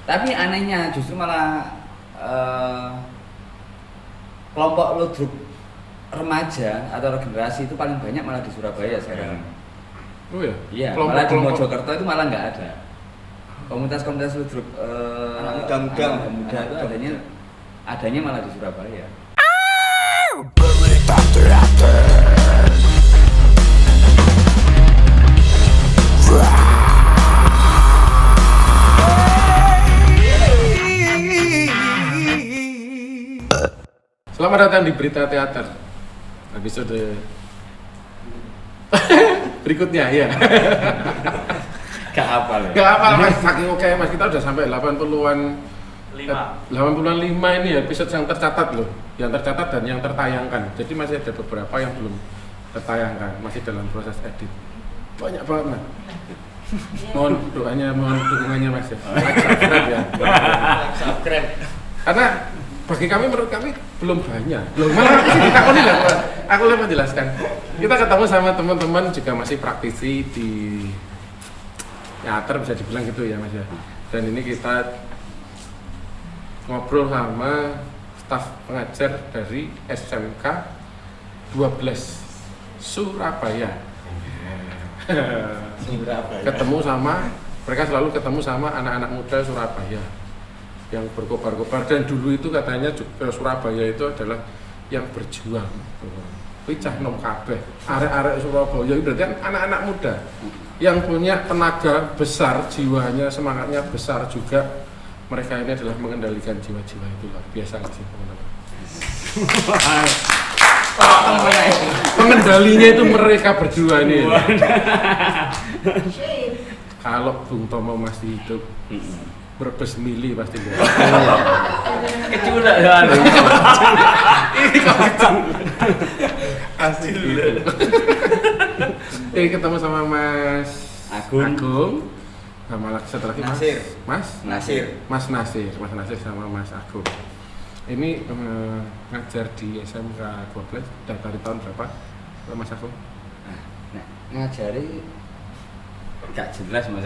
Tapi anehnya justru malah kelompok ludruk remaja atau regenerasi itu paling banyak malah di Surabaya sekarang. Oh ya? Iya, malah di Mojokerto itu malah nggak ada. Komunitas-komunitas ludruk anak muda itu adanya malah di Surabaya. Selamat datang di Berita Teater episode berikutnya ya. Gak hafal ya? Gak hafal mas, saking oke mas, kita udah sampai 80-an 85 ini ya, episode yang tercatat loh. Yang tercatat dan yang tertayangkan. Jadi masih ada beberapa yang belum tertayangkan, masih dalam proses edit. Banyak banget mas. Mohon doanya, mohon dukungannya mas ya. Like, subscribe ya. Subscribe. Karena bagi kami, menurut kami belum banyak. Belum malah ditakoni lah. Aku lebih menjelaskan. Kita ketemu sama teman-teman juga masih praktisi di teater, bisa dibilang gitu ya mas ya. Dan ini kita ngobrol sama staf pengajar dari SMK 12 Surabaya. Ketemu sama, mereka selalu ketemu sama anak-anak muda Surabaya yang berkobar-kobar, dan dulu itu katanya Surabaya itu adalah yang berjuang. Wicah nom kabeh, arek-arek Surabaya berarti kan anak-anak muda yang punya tenaga besar, jiwanya, semangatnya besar juga. Mereka ini adalah mengendalikan jiwa-jiwa itu luar biasa sih teman-teman. Pengendalinya itu mereka berdua ini. Kalau Bung Tomo masih hidup, berbes mili pasti dia. Kecil ya. Ini kacang. Asli. Ini ketemu sama Mas Agung. Sama satu lagi Mas Nasir sama Mas Agung. Ini ngajar di SMK 12 dari tahun berapa Mas Agung? Nah, ngajari gak jelas mas.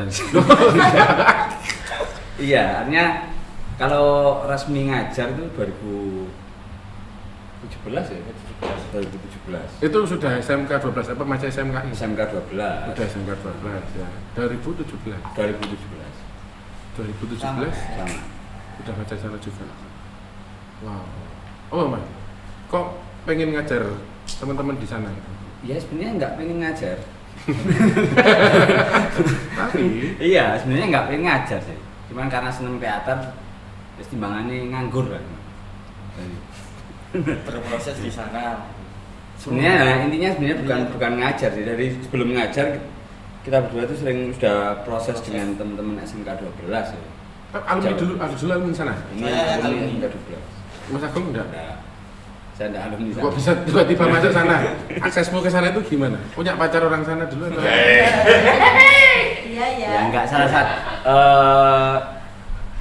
Iya, artinya kalau resmi ngajar itu 2017 ya? 2017. Itu sudah SMK 12 apa masih SMKI? SMK 12. Sudah SMK 12 ya. 2017. 2017. Sama. Udah baca sana juga. Wow. Oh Mas, kok pengen ngajar teman-teman di sana? Ya sebenarnya nggak pengen ngajar. Tapi iya, sebenarnya nggak pengen ngajar sih. Cuman karena seneng teater, timbangannya nganggur kan. Berproses di sana. Sebenarnya intinya sebenarnya bukan ngajar sih. Dari sebelum ngajar kita berdua tuh sudah proses dengan teman-teman SMK 12 ya. Alumni dulu alumni sana. Ini alumni SMK 12. Mas Agung enggak? Saya enggak alumni sana. Kok bisa tiba-tiba masuk sana? Aksesmu ke sana itu gimana? Punya pacar orang sana dulu atau? Iya. Ya enggak, salah satu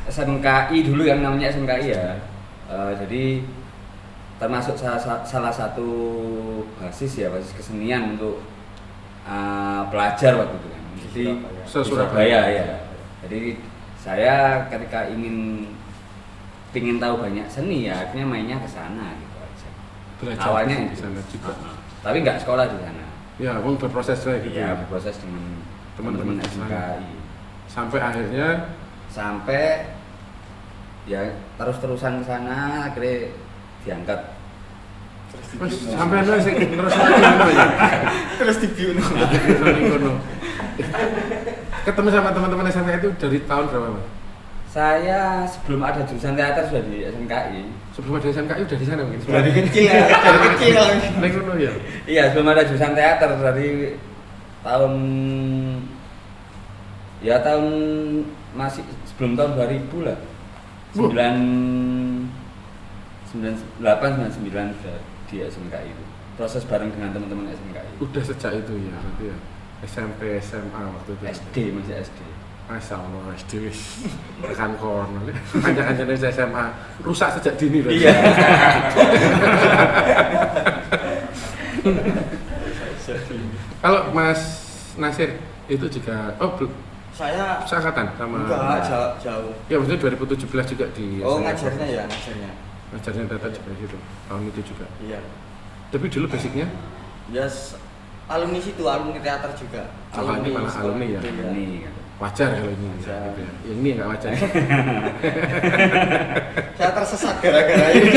SMKI dulu yang namanya SMKI ya. Jadi termasuk salah satu basis kesenian untuk pelajar waktu itu kan. Jadi Surabaya ya. Jadi saya ketika ingin tahu banyak seni ya akhirnya mainnya ke sana gitu aja. Belajar awalnya di sana juga. Tapi nggak sekolah di sana. Ya, pun berproses kayak gitu. Iya, berproses dengan teman-teman SMKI. Sampai ya terus-terusan ke sana akhirnya diangkat. Sampai terus ya. Terus dibunuh. Ketemu sama teman-teman SMK itu dari tahun berapa, Mas? Saya sebelum ada jurusan teater sudah di SMKI. Sebelum ada SMKI udah di sana mungkin. Dari kecil ya. Ya. Iya, sebelum ada jurusan teater dari tahun masih sebelum tahun 2000 lah. 98 99 sudah di SMKI itu. Proses bareng dengan teman-teman SMKI. Udah sejak itu ya, berarti ya. SMP, SMA waktu itu. SD masih SD. Masya Allah, SD tekan kono. Kanca-kancane SMA rusak sejak dini berarti. Iya. Kalau Mas Nasir itu juga Saya Seangkatan sama. enggak jauh. Ya maksudnya 2017 juga di. Oh, SMA. ngajarnya ya, ngajarnya. Ngajarnya data juga situ. Tahun itu juga. Iya. Tapi dulu basicnya Ya alumni situ, alumni teater juga. Kalau ini malah sekolah. alumni ya? Iya. Ini wajar kalau ini. Wajar. Gitu ya. Yang ini nggak wajar. Saya tersesat gara-gara ini.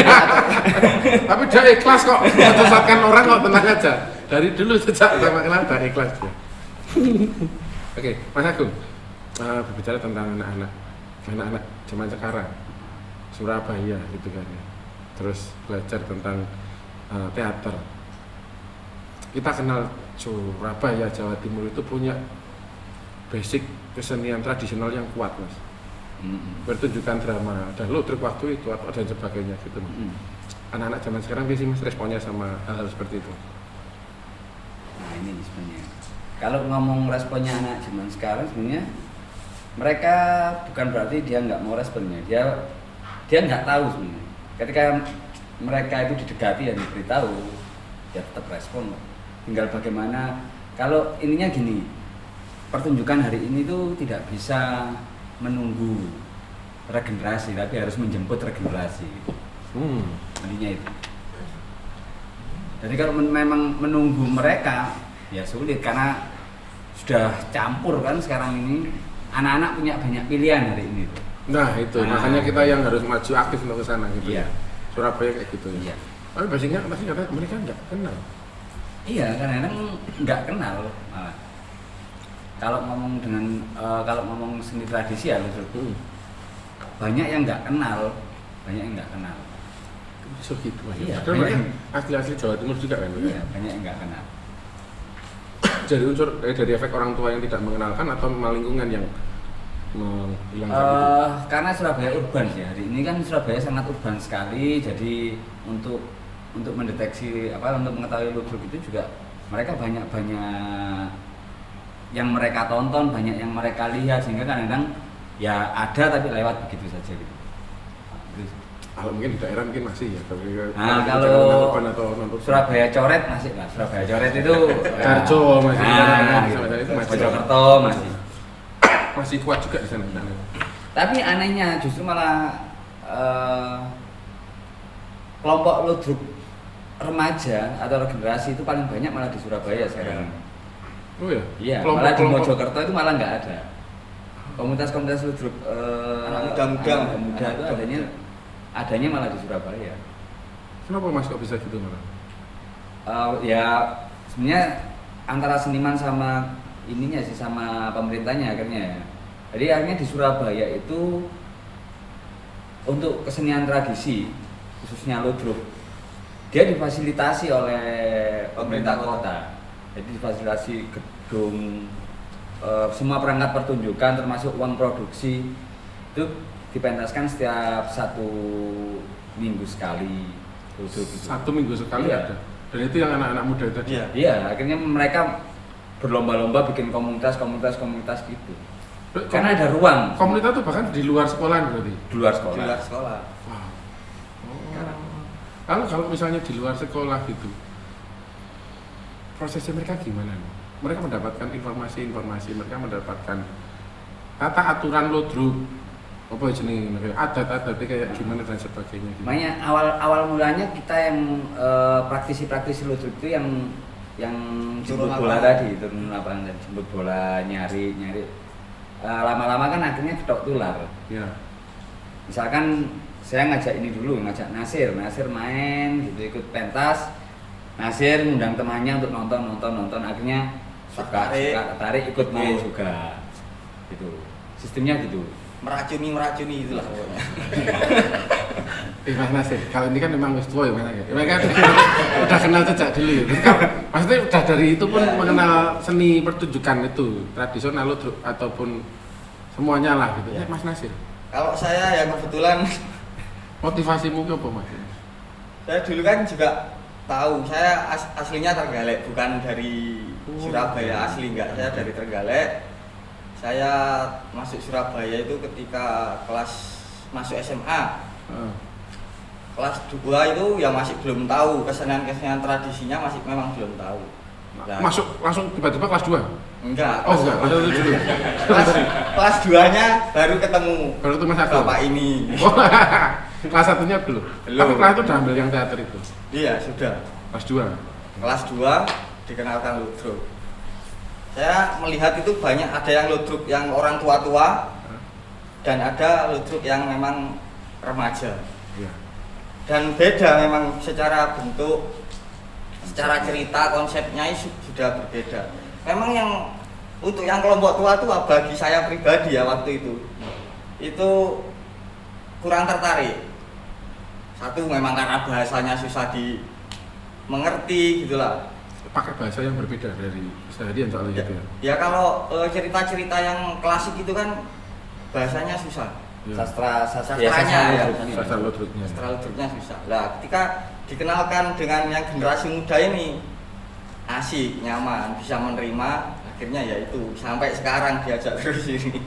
Tapi dia ikhlas kok. Menyesatkan orang kok, tenang aja. Dari dulu sejak pertama kenal dia ikhlas dia. Oke, Mas Agung. Berbicara tentang anak-anak zaman sekarang, Surabaya gitu kan ya. Terus belajar tentang teater. Kita kenal Surabaya, Jawa Timur itu punya basic kesenian tradisional yang kuat, Mas. Pertunjukan drama, dan ludruk waktu itu dan sebagainya gitu. Anak-anak zaman sekarang sih Mas responnya sama hal-hal seperti itu. Nah ini sebenarnya. Kalau ngomong responnya anak zaman sekarang sebenarnya mereka bukan berarti dia nggak mau responnya, dia nggak tahu sebenarnya. Ketika mereka itu didekati dan diberitahu, ya tetap respon. Tinggal bagaimana. Kalau ininya gini, pertunjukan hari ini tuh tidak bisa menunggu regenerasi, tapi harus menjemput regenerasi. Intinya itu. Jadi kalau memang menunggu mereka, ya sulit karena sudah campur kan sekarang ini. Anak-anak punya banyak pilihan hari ini. Nah itu, makanya kita yang harus maju aktif untuk ke sana gitu. Iya. Surabaya kayak gitu ya. Iya. Tapi basicnya pasti katanya mereka nggak kenal. Iya, kadang-kadang nggak kenal malah. Kalau ngomong kalau ngomong seni tradisi ya banyak yang nggak kenal, So gitu aja. Iya, Padahal mereka asli-asli Jawa Timur juga kan. Iya, banyak yang nggak kenal. Jadi unsur dari efek orang tua yang tidak mengenalkan atau memang lingkungan yang menghilangkan itu? Karena Surabaya urban sih hari ini kan Surabaya sangat urban sekali, jadi untuk mendeteksi untuk mengetahui ludruk itu juga mereka banyak yang mereka tonton, banyak yang mereka lihat, sehingga kadang-kadang ya ada tapi lewat begitu saja gitu. Kalau mungkin di daerah mungkin masih ya, tapi kalau urban atau non urban. Surabaya coret masih lah, Surabaya coret itu Darjo masih gitu. itu masih Mojokerto masih kuat juga di sana. Tapi anehnya justru malah kelompok ludruk remaja atau regenerasi itu paling banyak malah di Surabaya sekarang. Oh ya? Iya, malah di Mojokerto itu malah nggak ada. Komunitas-komunitas ludruk Anak muda itu adanya malah di Surabaya. Kenapa Mas kok bisa gitu malah? Ya sebenarnya antara seniman sama ininya sih, sama pemerintahnya akhirnya. Jadi akhirnya di Surabaya itu untuk kesenian tradisi khususnya ludruk dia difasilitasi oleh pemerintah kota. Jadi difasilitasi gedung, semua perangkat pertunjukan termasuk uang produksi itu dipentaskan setiap 1 minggu sekali. Gitu. 1 minggu sekali Iya. ada. Dan itu yang anak-anak muda tadi. Iya. Iya, akhirnya mereka berlomba-lomba bikin komunitas gitu. Karena ada ruang. Komunitas itu bahkan di luar sekolah berarti. Di luar sekolah. Di luar sekolah. Wow. Kalau misalnya di luar sekolah gitu, prosesnya mereka gimana? Mereka mendapatkan informasi, mereka mendapatkan tata aturan ludruk, apa jenis adat-adat kayak gimana dan sebagainya. Gitu. Makanya awal mulanya kita yang praktisi ludruk itu yang jemput bola tadi, turun lapangan dan jemput bola, nyari. Lama-lama kan akhirnya ketok tular. Ya. Misalkan saya ngajak Nasir main gitu, ikut pentas. Nasir ngundang temannya untuk nonton, akhirnya suka tertarik ikut main juga. Gitu. Sistemnya gitu. Meracuni itulah pokoknya. Mas Nasir, kalau ini kan memang wis tua ya Mas ya. Mereka udah kenal sejak dulu ya. Maksudnya udah dari itu pun mengenal seni pertunjukan itu, tradisional ludruk ataupun semuanya lah gitu. Ya. Mas Nasir. Kalau saya yang kebetulan Motivasimu apa Mas? saya dulu kan juga tahu, saya aslinya Trenggalek, bukan dari Surabaya asli, enggak. Saya dari Trenggalek. Saya masuk Surabaya itu ketika masuk SMA. Kelas 2 itu ya masih belum tahu, kesenian tradisinya memang belum tahu. Masuk langsung tiba-tiba kelas 2? Enggak. Oh enggak, kelas 1 dulu. Kelas 2-nya baru ketemu. Baru itu Mas Agung. Bapak ini. Oh, kelas 1-nya belum. Belum. Tapi kelas itu udah ambil yang teater itu. Iya, sudah. Kelas 2. Kelas 2 dikenalkan ludruk. Saya melihat itu banyak ada yang ludruk yang orang tua-tua dan ada ludruk yang memang remaja. Iya. Dan beda memang secara bentuk, secara cerita, konsepnya sudah berbeda. Memang yang untuk yang kelompok tua-tua bagi saya pribadi ya waktu itu kurang tertarik. Satu memang karena bahasanya susah dimengerti gitulah. Pakai bahasa yang berbeda dari seharian soalnya gitu ya. Ya kalau cerita-cerita yang klasik itu kan bahasanya susah. Iya. Sastranya ya. Sastra ludruknya. Sastra ludruknya susah. Lah ketika dikenalkan dengan yang generasi muda ini asik, nyaman, bisa menerima, akhirnya ya itu sampai sekarang diajak terus ini.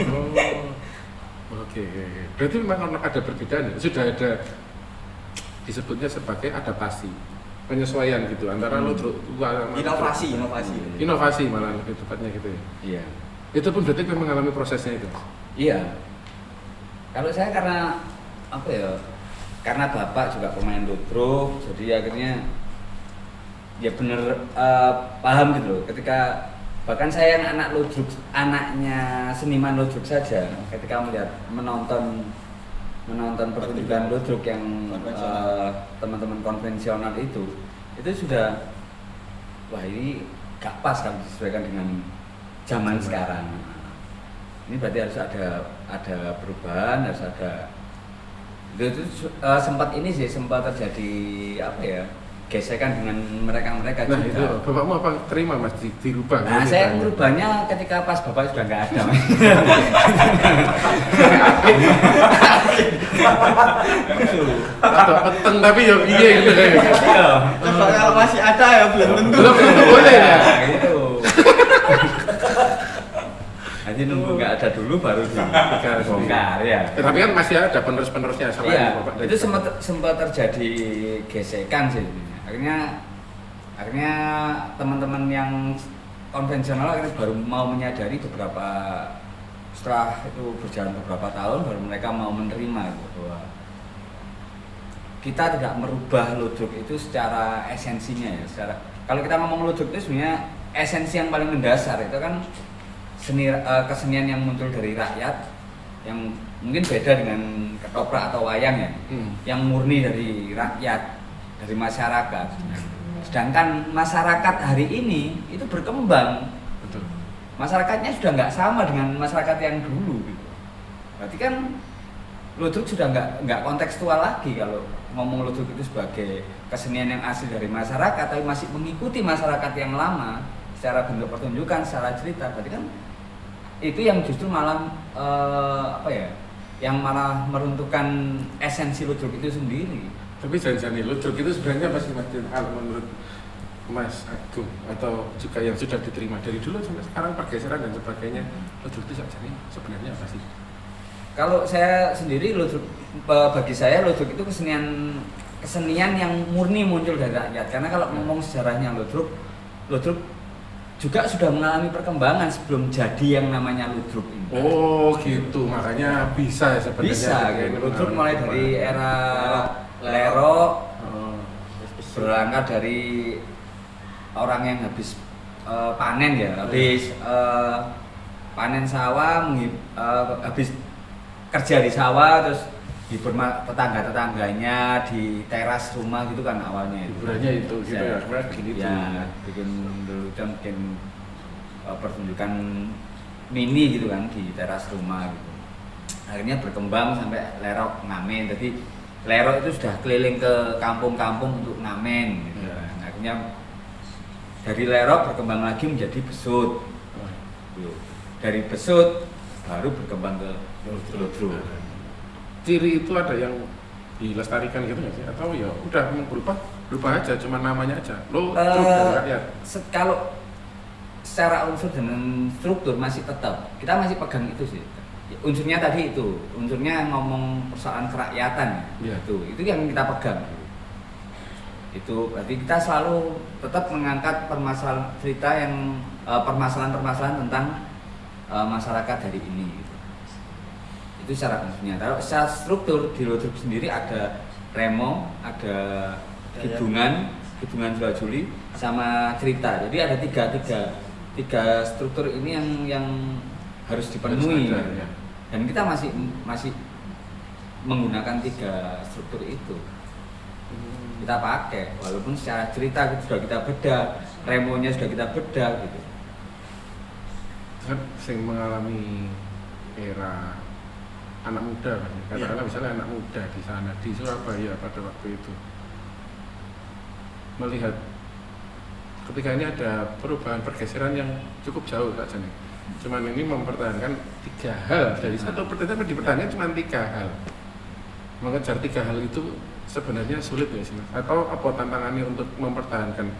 Oh. Oke. Berarti memang ada perbedaan ya? Sudah ada disebutnya sebagai adaptasi, penyesuaian gitu antara ludruk tua sama inovasi malah lebih tepatnya gitu ya. Iya. Itu pun berarti memang mengalami prosesnya itu. Iya. Kalau saya karena apa ya? Karena bapak juga pemain ludruk, jadi akhirnya ya bener paham gitu loh. Ketika bahkan saya yang anak ludruk, anaknya seniman ludruk saja, ketika melihat menonton pertunjukan ludruk yang teman-teman konvensional itu sudah wah ini gak pas kalau disesuaikan dengan zaman sekarang. Ini berarti harus ada perubahan, harus ada itu sempat terjadi apa ya, gesekan dengan mereka Nah juga. itu bapakmu apa terima mas dirubah? Nah saya merubahnya ketika pas bapak sudah nggak ada. Atau peteng tapi ya iya gitu kan. Coba kalau masih ada ya belum tentu. Belum tentu boleh ya. Gitu. Nanti nunggu nggak ada dulu baru dibongkar ya. Tapi kan masih ada penerus-penerusnya selain Iya, bapak. itu sempat terjadi gesekan sih. Akhirnya teman-teman yang konvensional akhirnya baru mau menyadari setelah itu berjalan beberapa tahun baru mereka mau menerima gitu, bahwa kita tidak merubah ludruk itu secara esensinya ya. Kalau kita ngomong ludruk itu sebenarnya esensi yang paling mendasar itu kan kesenian yang muncul dari rakyat yang mungkin beda dengan ketoprak atau wayang ya, yang murni dari rakyat, dari masyarakat. Sedangkan masyarakat hari ini itu berkembang. Betul. Masyarakatnya sudah nggak sama dengan masyarakat yang dulu gitu. Berarti kan ludruk sudah nggak kontekstual lagi kalau ngomong ludruk itu sebagai kesenian yang asli dari masyarakat tapi masih mengikuti masyarakat yang lama secara bentuk pertunjukan, secara cerita. Berarti kan itu yang justru malah yang malah meruntuhkan esensi ludruk itu sendiri. Tapi jangan-jangan ludruk itu sebenarnya masih kalau menurut Mas Agung atau juga yang sudah diterima dari dulu sampai sekarang pergeseran dan sebagainya, ludruk itu sebenarnya apa sih? Kalau saya sendiri bagi saya ludruk itu kesenian yang murni muncul dari rakyat. Karena kalau ngomong sejarahnya ludruk juga sudah mengalami perkembangan sebelum jadi yang namanya ludruk ini. Oh gitu, makanya bisa sebenarnya. Bisa, gitu. Ludruk mulai dari era Lero, berangkat dari orang yang habis panen ya, habis panen sawah, habis kerja di sawah, terus hibur tetangga-tetangganya di teras rumah gitu kan awalnya. Hiburannya itu gitu ya, sebenarnya begini tuh. Ya, bikin lelucon, bikin pertunjukan mini gitu kan di teras rumah gitu. Akhirnya berkembang sampai Lero ngamen. Jadi Lero itu sudah keliling ke kampung-kampung untuk ngamen gitu. Akhirnya dari Lero berkembang lagi menjadi besut. Dari besut baru berkembang ke ludruk. Ciri itu ada yang dilestarikan gitu nggak sih? Atau ya udah berubah aja, cuma namanya aja. Ludruk dari rakyat. Kalau secara unsur dan struktur masih tetap, kita masih pegang itu sih. Unsurnya tadi itu, unsurnya ngomong persoalan kerakyatan, ya. Itu yang kita pegang. Itu berarti kita selalu tetap mengangkat permasalahan-permasalahan tentang masyarakat hari ini gitu. Itu secara konsepnya. Kalau secara struktur di Ludruk sendiri ada remo, ada hidungan Jawa Juli sama cerita. Jadi ada tiga struktur ini yang harus dipenuhi. Harus ada, ya. Dan kita masih menggunakan 3 struktur itu. Kita pakai walaupun secara cerita sudah kita bedah, remonya sudah kita bedah gitu. Kan sing mengalami era anak muda kan, katakanlah misalnya anak muda di sana di Surabaya pada waktu itu melihat ketika ini ada perubahan pergeseran yang cukup jauh saja nih. Cuman ini mempertahankan 3 hal dari satu pertanyaan dipertahankan cuma 3 hal. Mengejar 3 hal itu sebenarnya sulit ya sih Mas? Atau apa tantangannya untuk mempertahankan